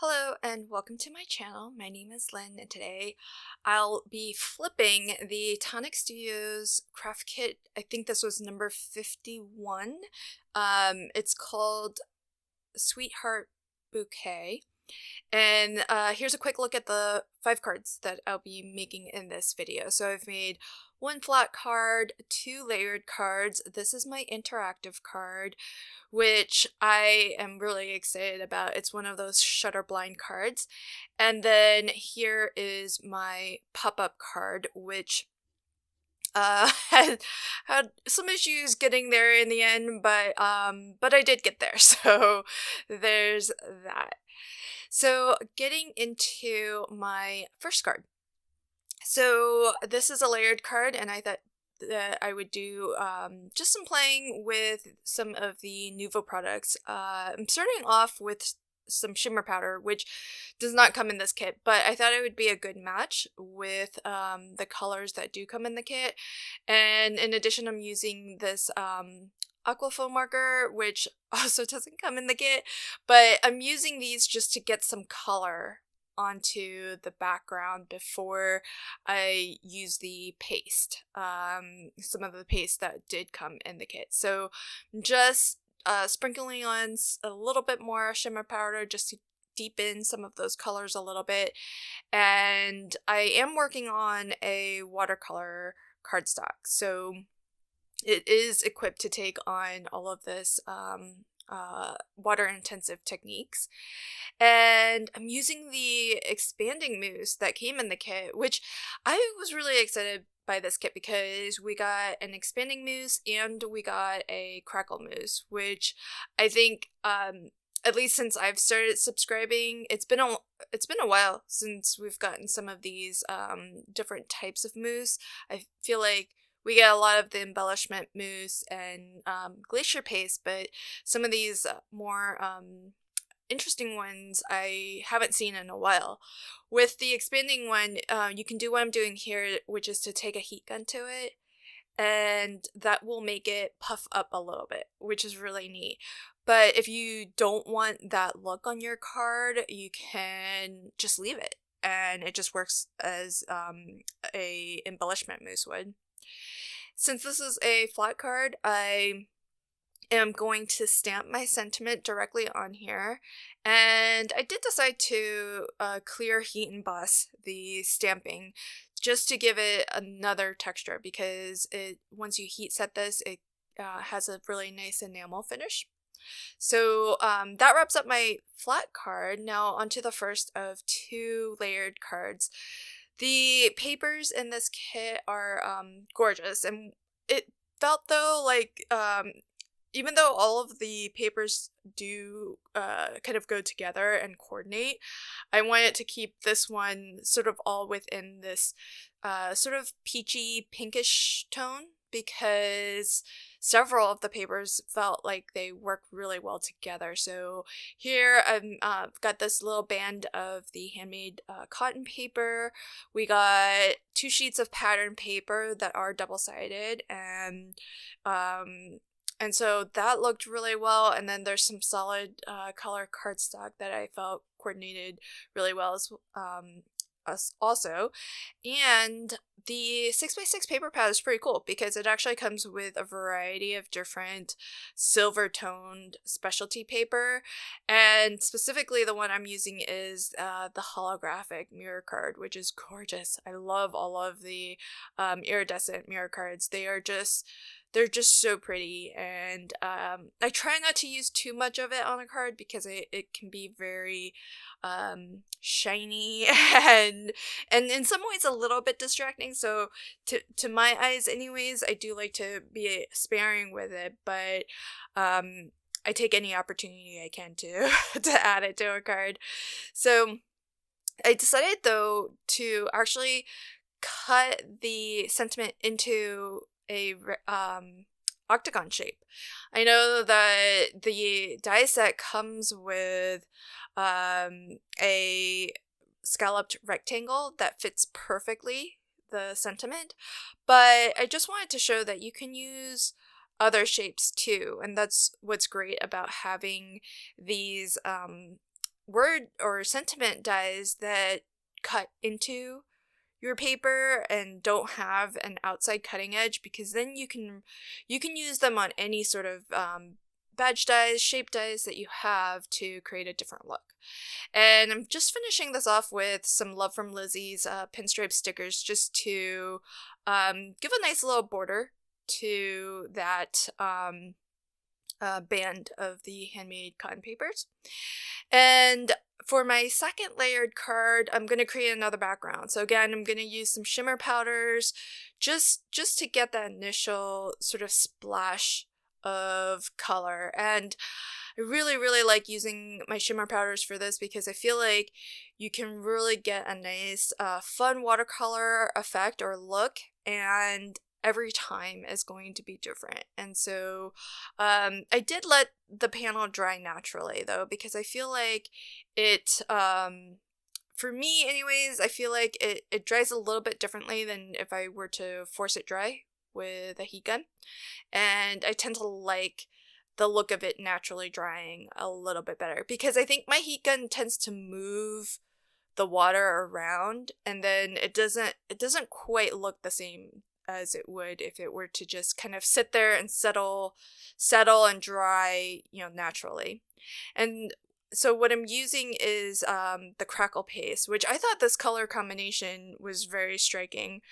Hello and welcome to my channel. My name is Lynn and today I'll be flipping the Tonic Studios craft kit. I think this was number 51. It's called Sweetheart Bouquet. And here's a quick look at the 5 cards that I'll be making in this video. So I've made 1 flat card, 2 layered cards. This is my interactive card, which I am really excited about. It's one of those shutter blind cards. And then here is my pop-up card, which had some issues getting there in the end, but I did get there, so there's that. So getting into my first card. So this is a layered card, and I thought that I would do just some playing with some of the Nuvo products. I'm starting off with some shimmer powder, which does not come in this kit, but I thought it would be a good match with the colors that do come in the kit. And in addition, I'm using this aquafoam marker, which also doesn't come in the kit, but I'm using these just to get some color onto the background before I use the paste, some of the paste that did come in the kit. So just sprinkling on a little bit more shimmer powder just to deepen some of those colors a little bit. And I am working on a watercolor cardstock, so it is equipped to take on all of this water intensive techniques. And I'm using the expanding mousse that came in the kit, which I was really excited by this kit because we got an expanding mousse and we got a crackle mousse, which I think at least since I've started subscribing, it's been a while since we've gotten some of these different types of mousse. I feel like we get a lot of the embellishment mousse and glacier paste, but some of these more interesting ones I haven't seen in a while. With the expanding one, you can do what I'm doing here, which is to take a heat gun to it, and that will make it puff up a little bit, which is really neat. But if you don't want that look on your card, you can just leave it, and it just works as a embellishment mousse would. Since this is a flat card, I am going to stamp my sentiment directly on here, and I did decide to clear heat emboss the stamping just to give it another texture, because once you heat set this, it has a really nice enamel finish. So that wraps up my flat card. Now onto the first of 2 layered cards. The papers in this kit are gorgeous, and it felt though like even though all of the papers do kind of go together and coordinate, I wanted to keep this one sort of all within this sort of peachy pinkish tone, because several of the papers felt like they work really well together. So here I've got this little band of the handmade cotton paper. We got 2 sheets of pattern paper that are double-sided, and so that looked really well. And then there's some solid color cardstock that I felt coordinated really well as also. And the 6x6 paper pad is pretty cool because it actually comes with a variety of different silver toned specialty paper, and specifically the one I'm using is the holographic mirror card, which is gorgeous. I love all of the iridescent mirror cards. They're just so pretty, and I try not to use too much of it on a card because it can be very shiny and in some ways a little bit distracting. So to my eyes anyways, I do like to be sparing with it, but I take any opportunity I can to to add it to a card. So I decided though to actually cut the sentiment into a octagon shape. I know that the die set comes with a scalloped rectangle that fits perfectly the sentiment, but I just wanted to show that you can use other shapes too, and that's what's great about having these word or sentiment dies that cut into your paper and don't have an outside cutting edge, because then you can use them on any sort of badge dies, shape dies that you have to create a different look. And I'm just finishing this off with some Love from Lizzie's pinstripe stickers, just to give a nice little border to that band of the handmade cotton papers. And for my second layered card, I'm going to create another background. So again, I'm going to use some shimmer powders just to get that initial sort of splash of color. And I really, really like using my shimmer powders for this, because I feel like you can really get a nice, fun watercolor effect or look, and every time is going to be different. And so I did let the panel dry naturally, though, because I feel like it, for me anyways, I feel like it dries a little bit differently than if I were to force it dry with a heat gun. And I tend to like the look of it naturally drying a little bit better, because I think my heat gun tends to move the water around, and then it doesn't quite look the same as it would if it were to just kind of sit there and settle and dry, naturally. And so what I'm using is the crackle paste, which I thought this color combination was very striking.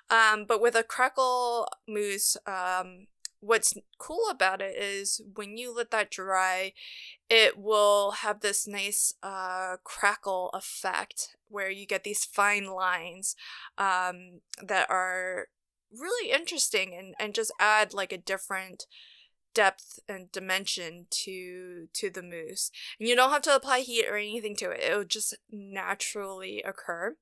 But with a crackle mousse, what's cool about it is when you let that dry, it will have this nice crackle effect where you get these fine lines that are really interesting and just add like a different depth and dimension to the mousse. And you don't have to apply heat or anything to it. It'll just naturally occur.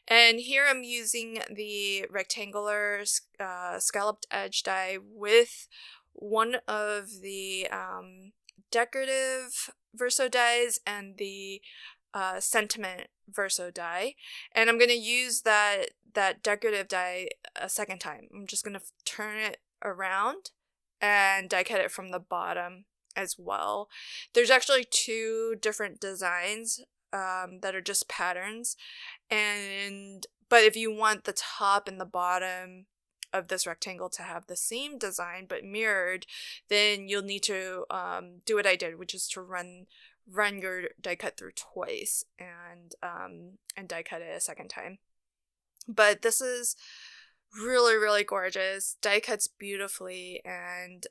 And here I'm using the rectangular scalloped edge die with one of the decorative verso dies and the sentiment verso die. And I'm going to use that decorative die a second time. I'm just going to turn it around and die cut it from the bottom as well. There's actually two different designs that are just patterns, but if you want the top and the bottom of this rectangle to have the same design but mirrored, then you'll need to do what I did, which is to run your die cut through twice and die cut it a second time. But this is really, really gorgeous. Die cuts beautifully, and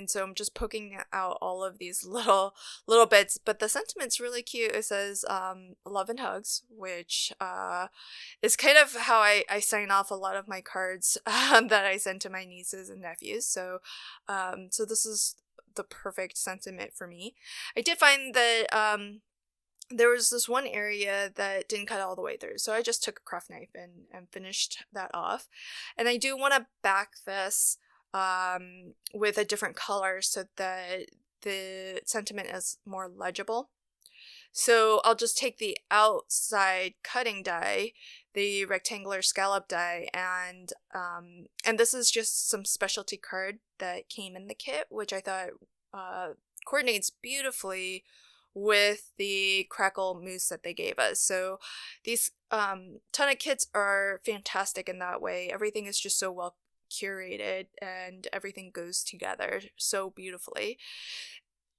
so I'm just poking out all of these little bits. But the sentiment's really cute. It says love and hugs, which is kind of how I sign off a lot of my cards that I send to my nieces and nephews. So this is the perfect sentiment for me. I did find that there was this one area that didn't cut all the way through, so I just took a craft knife and finished that off. And I do want to back this with a different color so that the sentiment is more legible. So I'll just take the outside cutting die, the rectangular scallop die, and this is just some specialty card that came in the kit, which I thought coordinates beautifully with the crackle mousse that they gave us. So these Tonic kits are fantastic in that way. Everything is just so well curated and everything goes together so beautifully.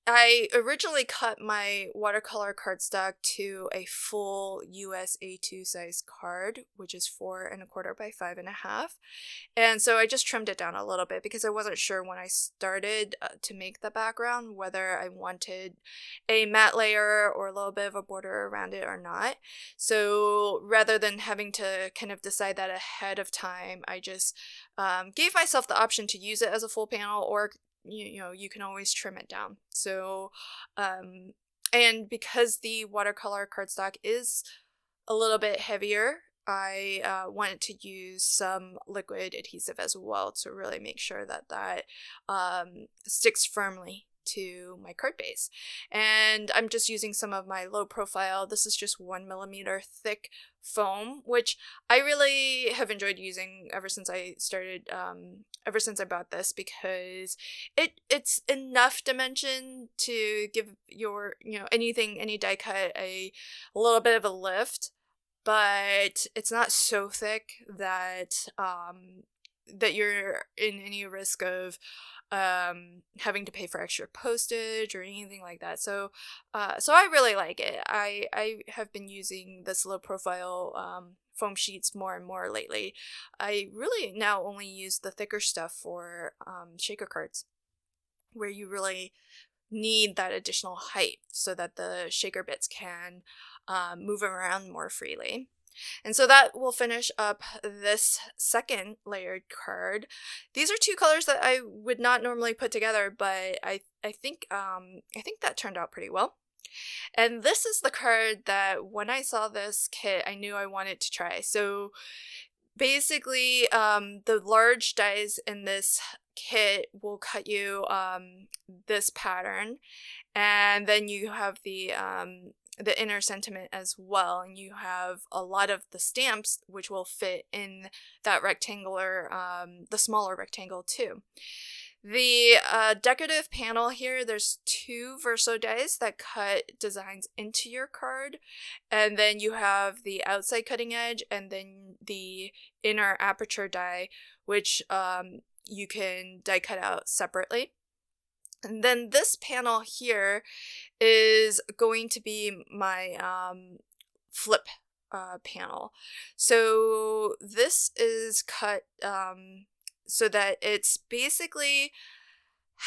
I originally cut my watercolor cardstock to a full US A2 size card, which is 4 1/4 by 5 1/2. And so I just trimmed it down a little bit because I wasn't sure when I started to make the background whether I wanted a matte layer or a little bit of a border around it or not. So rather than having to kind of decide that ahead of time, I just gave myself the option to use it as a full panel, or you can always trim it down. So and because the watercolor cardstock is a little bit heavier, I wanted to use some liquid adhesive as well to really make sure that sticks firmly to my card base. And I'm just using some of my low profile, this is just 1 millimeter thick foam, which I really have enjoyed using ever since I started, ever since I bought this, because it's enough dimension to give your, any die cut a little bit of a lift, but it's not so thick that that you're in any risk of having to pay for extra postage or anything like that. So I really like it. I have been using this low profile foam sheets more and more lately. I really now only use the thicker stuff for shaker cards, where you really need that additional height so that the shaker bits can move around more freely. And so that will finish up this second layered card. These are two colors that I would not normally put together, but I think that turned out pretty well. And this is the card that when I saw this kit, I knew I wanted to try. So basically, the large dies in this kit will cut you this pattern, and then you have the inner sentiment as well, and you have a lot of the stamps which will fit in that rectangular, the smaller rectangle too. The decorative panel here, there's 2 verso dies that cut designs into your card, and then you have the outside cutting edge and then the inner aperture die, which you can die cut out separately. And then this panel here is going to be my flip panel. So this is cut so that it's basically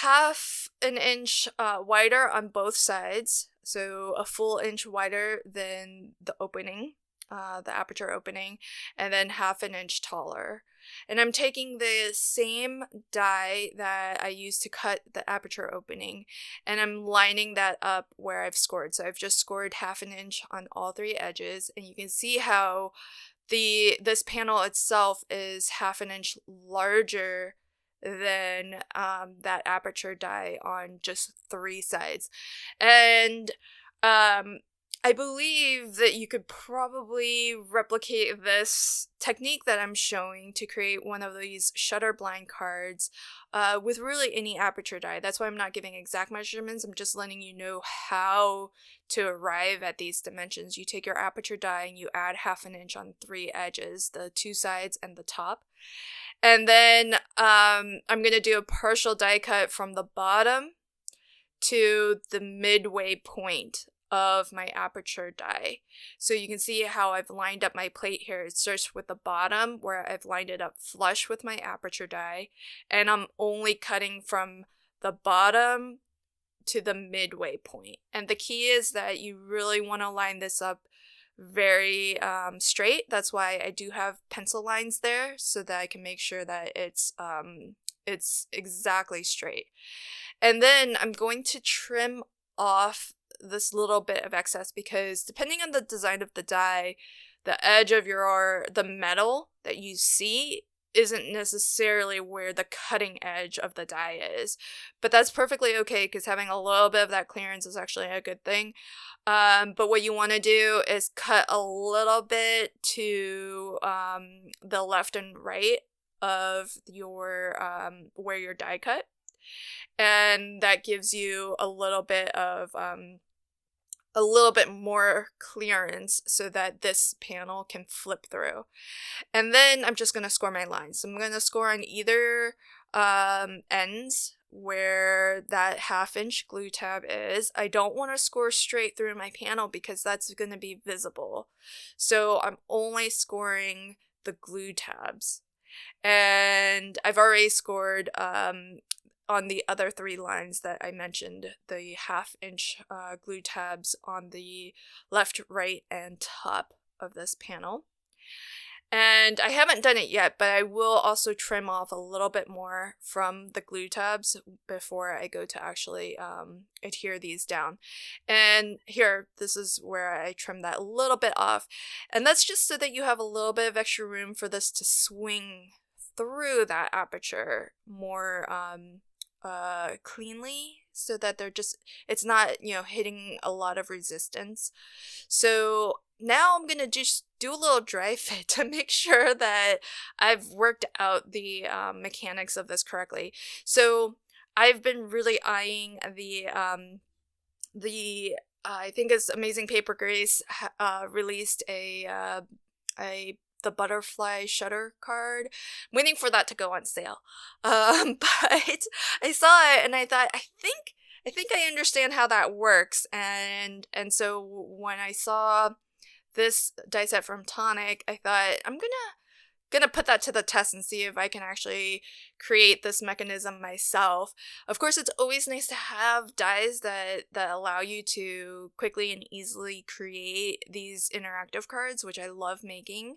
half an inch wider on both sides. So a full inch wider than the opening, the aperture opening, and then half an inch taller. And I'm taking the same die that I used to cut the aperture opening, and I'm lining that up where I've scored. So I've just scored half an inch on all 3 edges, and you can see how this panel itself is half an inch larger than that aperture die on just 3 sides. And I believe that you could probably replicate this technique that I'm showing to create one of these shutter blind cards with really any aperture die. That's why I'm not giving exact measurements. I'm just letting you know how to arrive at these dimensions. You take your aperture die and you add half an inch on 3 edges, the 2 sides and the top. And then I'm going to do a partial die cut from the bottom to the midway point of my aperture die. So you can see how I've lined up my plate here. It starts with the bottom where I've lined it up flush with my aperture die, and I'm only cutting from the bottom to the midway point. And the key is that you really want to line this up very straight. That's why I do have pencil lines there, so that I can make sure that it's exactly straight. And then I'm going to trim off this little bit of excess, because depending on the design of the die, the edge of the metal that you see isn't necessarily where the cutting edge of the die is. But that's perfectly okay, because having a little bit of that clearance is actually a good thing. But what you want to do is cut a little bit to the left and right of your where your die cut. And that gives you a little bit more clearance so that this panel can flip through. And then I'm just going to score my lines. So I'm going to score on either ends where that 1/2 inch glue tab is. I don't want to score straight through my panel because that's going to be visible. So I'm only scoring the glue tabs. And I've already scored on the other 3 lines that I mentioned, the 1/2 inch glue tabs on the left, right, and top of this panel. And I haven't done it yet, but I will also trim off a little bit more from the glue tabs before I go to actually adhere these down. And here, this is where I trim that a little bit off. And that's just so that you have a little bit of extra room for this to swing through that aperture more cleanly so that it's not, hitting a lot of resistance. So now I'm gonna just do a little dry fit to make sure that I've worked out the mechanics of this correctly. So I've been really eyeing the I think it's Amazing Paper Grace released the butterfly shutter card. I'm waiting for that to go on sale. But I saw it and I thought, I think I understand how that works. And so when I saw this die set from Tonic, I thought I'm gonna put that to the test and see if I can actually create this mechanism myself. Of course, it's always nice to have dies that allow you to quickly and easily create these interactive cards, which I love making.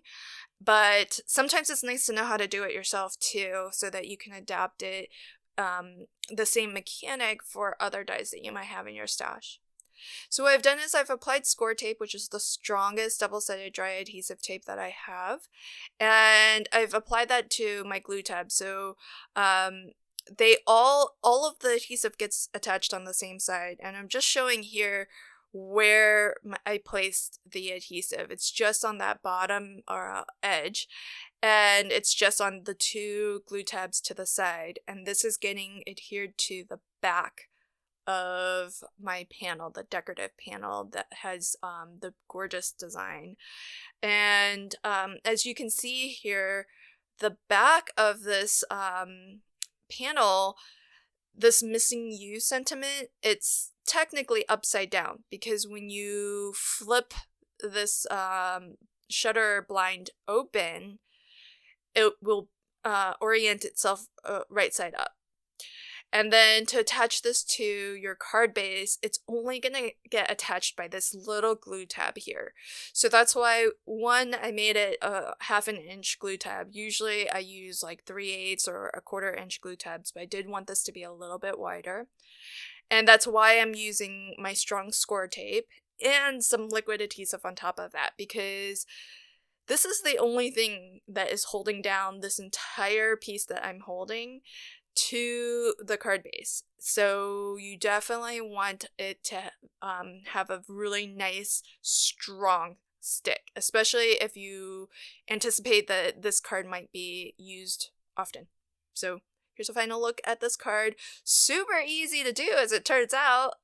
But sometimes it's nice to know how to do it yourself too, so that you can adapt it, the same mechanic for other dies that you might have in your stash. So what I've done is I've applied score tape, which is the strongest double-sided dry adhesive tape that I have, and I've applied that to my glue tab. So they all of the adhesive gets attached on the same side, and I'm just showing here where I placed the adhesive. It's just on that bottom edge, and it's just on the two glue tabs to the side, and this is getting adhered to the back of my panel, the decorative panel that has the gorgeous design. And as you can see here, the back of this panel, this missing you sentiment, it's technically upside down, because when you flip this shutter blind open, it will orient itself right side up. And then to attach this to your card base, it's only going to get attached by this little glue tab here. So that's why, one, I made it a 1/2 inch glue tab. Usually I use like 3/8 or 1/4 inch glue tabs, but I did want this to be a little bit wider. And that's why I'm using my strong score tape and some liquid adhesive on top of that, because this is the only thing that is holding down this entire piece that I'm holding to the card base. So you definitely want it to have a really nice, strong stick, especially if you anticipate that this card might be used often. So here's a final look at this card. Super easy to do, as it turns out.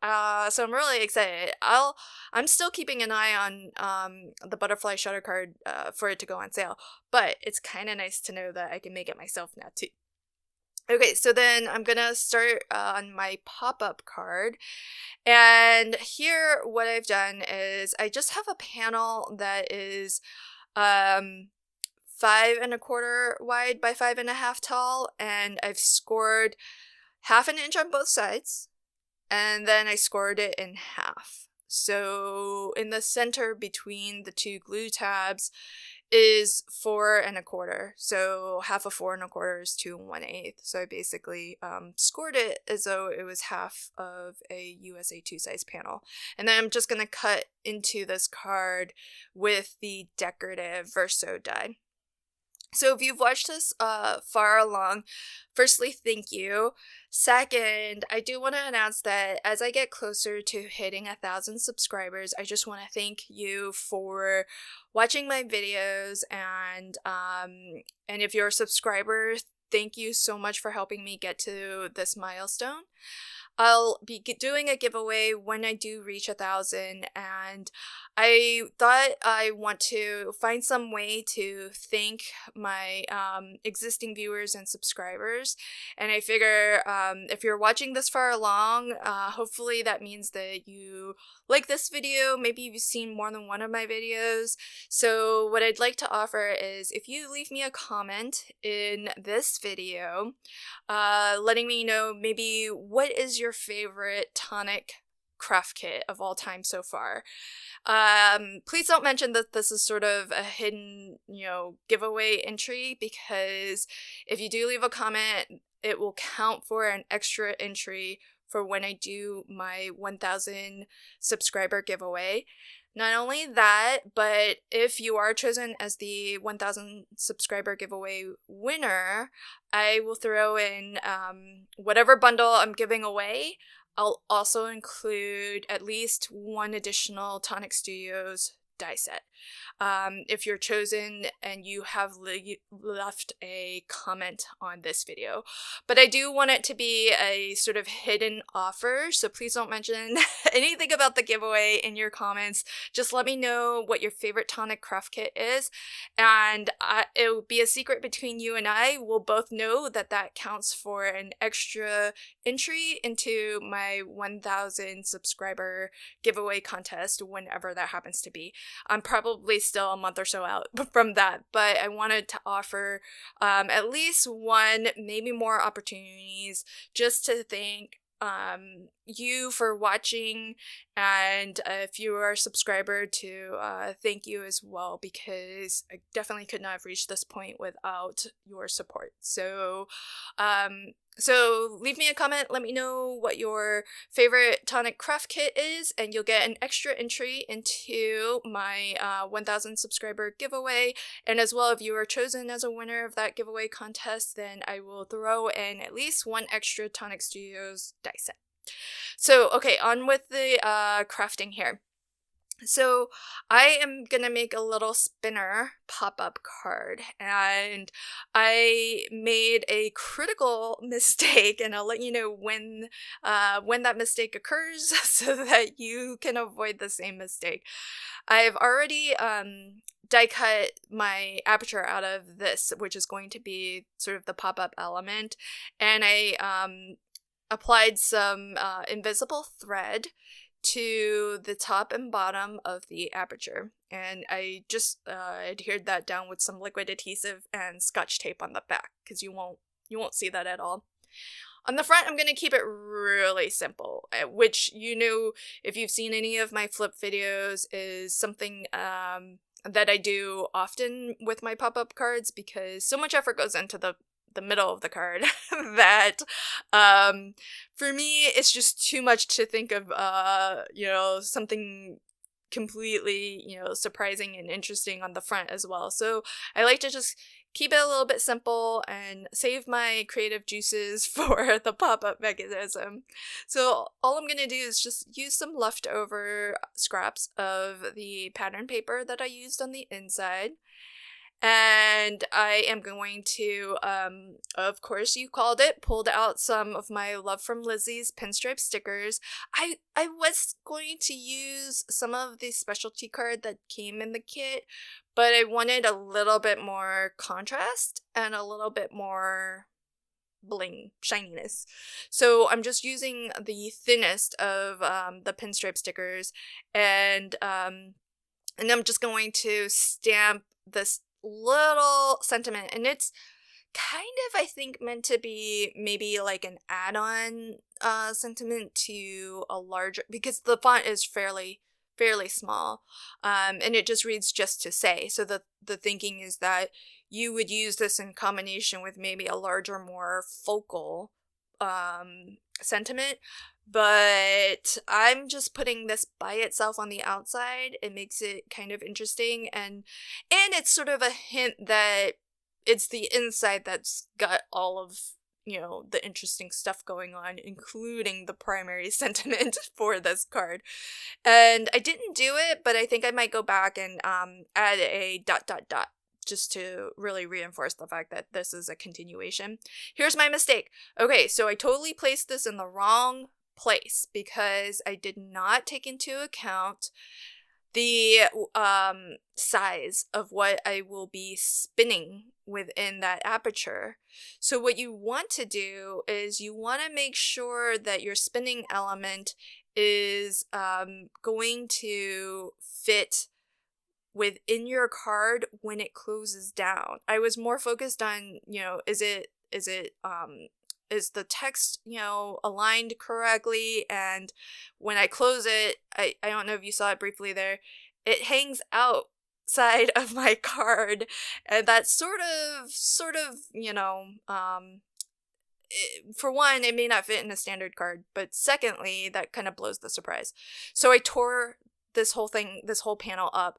So I'm really excited. I'm still keeping an eye on the butterfly shutter card for it to go on sale, but it's kind of nice to know that I can make it myself now too. Okay, so then I'm gonna start on my pop-up card, and here what I've done is I just have a panel that is 5 1/4 wide by 5 1/2 tall, and I've scored 1/2 inch on both sides, and then I scored it in half. So in the center between the two glue tabs is 4 1/4. So 1/2 of 4 1/4 is 2 1/8. So I basically scored it as though it was half of a USA 2 size panel. And then I'm just going to cut into this card with the decorative Verso die. So if you've watched this far along, firstly, thank you. Second, I do want to announce that as I get closer to hitting 1,000 subscribers, I just want to thank you for watching my videos, and if you're a subscriber, thank you so much for helping me get to this milestone. I'll be doing a giveaway when I do reach 1,000, and I thought I want to find some way to thank my existing viewers and subscribers. And I figure if you're watching this far along, hopefully that means that you like this video. Maybe you've seen more than one of my videos. So what I'd like to offer is, if you leave me a comment in this video, letting me know maybe what is your favorite Tonic craft kit of all time so far. Please don't mention that this is sort of a hidden, giveaway entry, because if you do leave a comment, it will count for an extra entry for when I do my 1000 subscriber giveaway. Not only that, but if you are chosen as the 1000 subscriber giveaway winner, I will throw in whatever bundle I'm giving away. I'll also include at least one additional Tonic Studios die set. If you're chosen and you have left a comment on this video. But I do want it to be a sort of hidden offer, so please don't mention anything about the giveaway in your comments. Just let me know what your favorite Tonic craft kit is, and it will be a secret between you and I. We'll both know that that counts for an extra entry into my 1000 subscriber giveaway contest whenever that happens to be. I'm probably still a month or so out from that, but I wanted to offer at least one, maybe more opportunities just to thank you for watching, and if you are a subscriber, to thank you as well, because I definitely could not have reached this point without your support. So leave me a comment, let me know what your favorite Tonic craft kit is, and you'll get an extra entry into my 1000 subscriber giveaway. And as well, if you are chosen as a winner of that giveaway contest, then I will throw in at least one extra Tonic Studios die set. So, okay, on with the crafting here. So I am gonna make a little spinner pop-up card, and I made a critical mistake, and I'll let you know when that mistake occurs so that you can avoid the same mistake. I've already die cut my aperture out of this, which is going to be sort of the pop-up element, and I applied some invisible thread to the top and bottom of the aperture, and I just adhered that down with some liquid adhesive and scotch tape on the back, because you won't see that at all. On the front, I'm going to keep it really simple, which, you know, if you've seen any of my flip videos, is something that I do often with my pop-up cards, because so much effort goes into the middle of the card that for me it's just too much to think of something completely surprising and interesting on the front as well. So I like to just keep it a little bit simple and save my creative juices for the pop-up mechanism. So all I'm gonna do is just use some leftover scraps of the pattern paper that I used on the inside. And I am going to, of course you called it, pulled out some of my Love from Lizzie's pinstripe stickers. I was going to use some of the specialty card that came in the kit, but I wanted a little bit more contrast and a little bit more bling, shininess. So I'm just using the thinnest of the pinstripe stickers, and I'm just going to stamp this little sentiment, and it's kind of, I think, meant to be maybe like an add-on sentiment to a larger, because the font is fairly small, and it just reads "just to say." So the thinking is that you would use this in combination with maybe a larger, more focal sentiment. But I'm just putting this by itself on the outside. It makes it kind of interesting, and it's sort of a hint that it's the inside that's got all of, the interesting stuff going on, including the primary sentiment for this card. And I didn't do it, but I think I might go back and add a ... just to really reinforce the fact that this is a continuation. Here's my mistake. Okay, so I totally placed this in the wrong place because I did not take into account the size of what I will be spinning within that aperture. So what you want to do is you want to make sure that your spinning element is going to fit within your card when it closes down. I was more focused on, is the text, aligned correctly? And when I close it, I don't know if you saw it briefly there, it hangs outside of my card, and that's sort of, for one, it may not fit in a standard card, but secondly, that kind of blows the surprise. So I tore this whole panel up.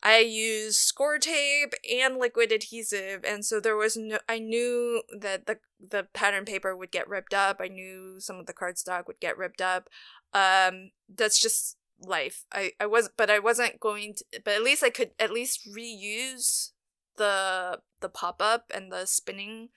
I used score tape and liquid adhesive, and so there was no, I knew that the pattern paper would get ripped up. I knew some of the cardstock would get ripped up. That's just life. But I wasn't going to, but at least I could at least reuse the pop-up and the spinning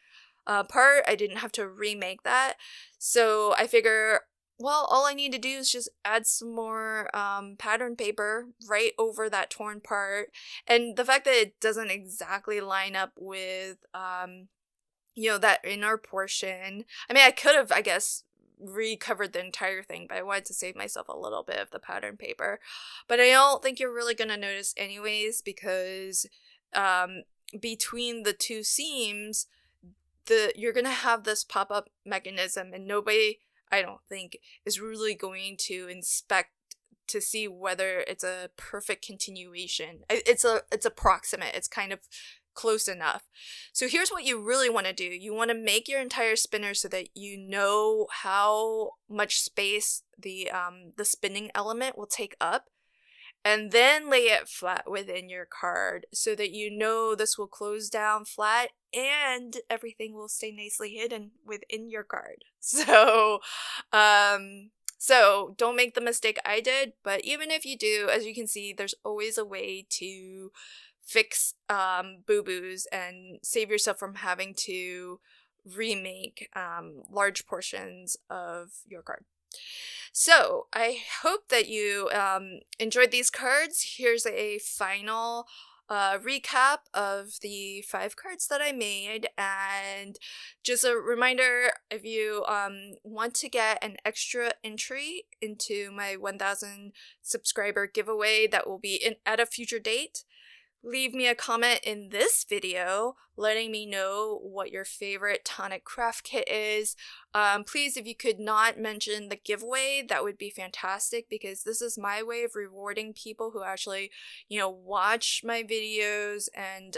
part. I didn't have to remake that. So I figure, well, all I need to do is just add some more pattern paper right over that torn part. And the fact that it doesn't exactly line up with, that inner portion. I mean, I could have, I guess, recovered the entire thing, but I wanted to save myself a little bit of the pattern paper. But I don't think you're really going to notice anyways, because between the two seams, you're going to have this pop-up mechanism, and nobody, I don't think, is really going to inspect to see whether it's a perfect continuation. It's approximate. It's kind of close enough. So here's what you really want to do. You want to make your entire spinner so that you know how much space the spinning element will take up, and then lay it flat within your card so that you know this will close down flat and everything will stay nicely hidden within your card. So, so don't make the mistake I did, but even if you do, as you can see, there's always a way to fix boo-boos and save yourself from having to remake large portions of your card. So I hope that you enjoyed these cards. Here's a final recap of the 5 cards that I made, and just a reminder, if you want to get an extra entry into my 1000 subscriber giveaway that will be at a future date, leave me a comment in this video letting me know what your favorite Tonic craft kit is. Please, if you could not mention the giveaway, that would be fantastic, because this is my way of rewarding people who actually, watch my videos, and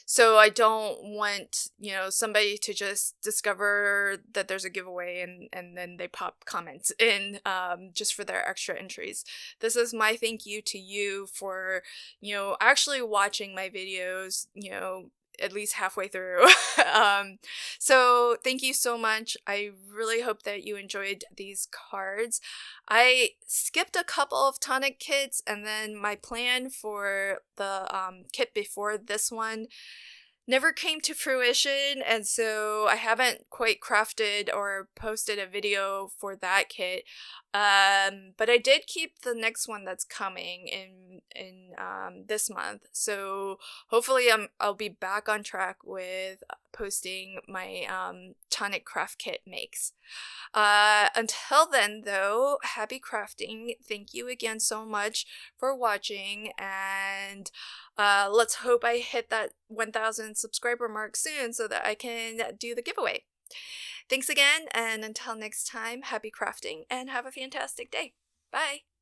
so I don't want, somebody to just discover that there's a giveaway and then they pop comments in just for their extra entries. This is my thank you to you for, actually watching my videos, at least halfway through. So thank you so much. I really hope that you enjoyed these cards. I skipped a couple of Tonic kits, and then my plan for the kit before this one never came to fruition, and so I haven't quite crafted or posted a video for that kit. But I did keep the next one that's coming in this month. So hopefully I'll be back on track with posting my Tonic craft kit makes. Until then, though, happy crafting. Thank you again so much for watching, and let's hope I hit that 1000 subscriber mark soon so that I can do the giveaway. Thanks again, and until next time, happy crafting and have a fantastic day. Bye!